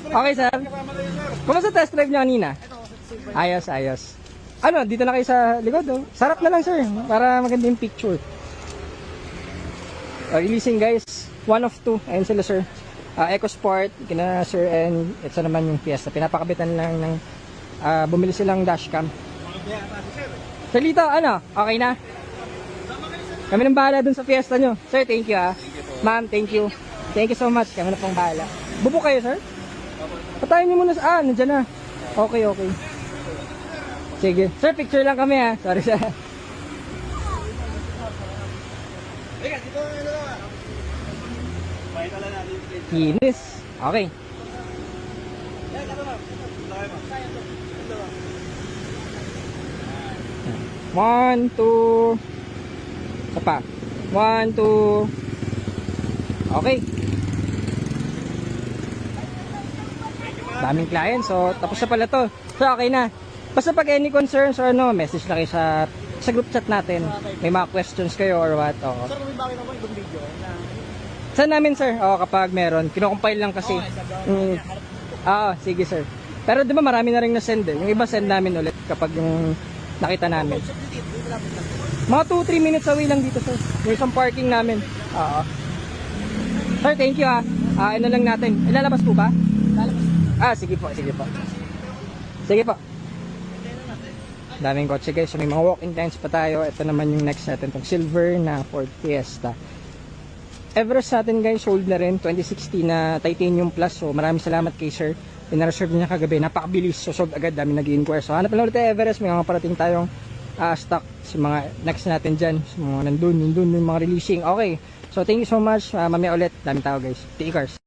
Okay, sir. Kumusta test drive nyo kanina? Ayos, ayos. Ano, dito na kayo sa likod, oh. Sarap na lang, sir, para maganda yung picture. Releasing, guys. 1 of 2. Ayun sila, sir. EcoSport, kina sir, and ito naman yung Fiesta. Pinapakabitan lang ng bumili silang dashcam. Sir Lito, ano? Okay na? Kami nang bahala dun sa Fiesta nyo. Sir, thank you, ah. Ma'am, thank you. Thank you so much. Kami na pong bahala. Bubuk kayo, sir? Patayin nyo muna sa... nandiyan na. Okay, okay. Sige. Sir, picture lang kami, ha. Sorry, sir. Kinis. Okay. 1, 2. Isa pa. 1, 2. Okay. Daming client. So, tapos na pala to. So, okay na. Basta pag any concerns or ano, message na kayo sa group chat natin. May mga questions kayo or what. Oo. Sir, may bakit naman ibang video? Saan namin, sir? Oo, kapag meron. Kino-compile lang kasi. Oo, sige, sir. Pero di ba marami na rin na-send eh. Yung iba send namin ulit kapag yung nakita namin. Mga 2-3 minutes away lang dito, sir. Yung isang parking namin. Oo. Sir, thank you, ah. Ano lang natin. Ilalabas po ba? Sige po, sige po. Sige po. Daming kotse, guys. So, may mga walk-in clients pa tayo. Ito naman yung next natin. Itong silver na Ford Fiesta. Everest natin, guys, sold na rin. 2016 na Titanium Plus. So, maraming salamat kay sir. Pinareserve niya kagabi. Napakabilis. So, sold agad. Dami nag-i-inquire. So, hanap na ulit tayo Everest. May mga parating tayong stock. Sa mga next natin dyan. Sa mga nandun, yung mga releasing. Okay. So, thank you so much. Mamaya ulit. Daming tao, guys. TE Cars.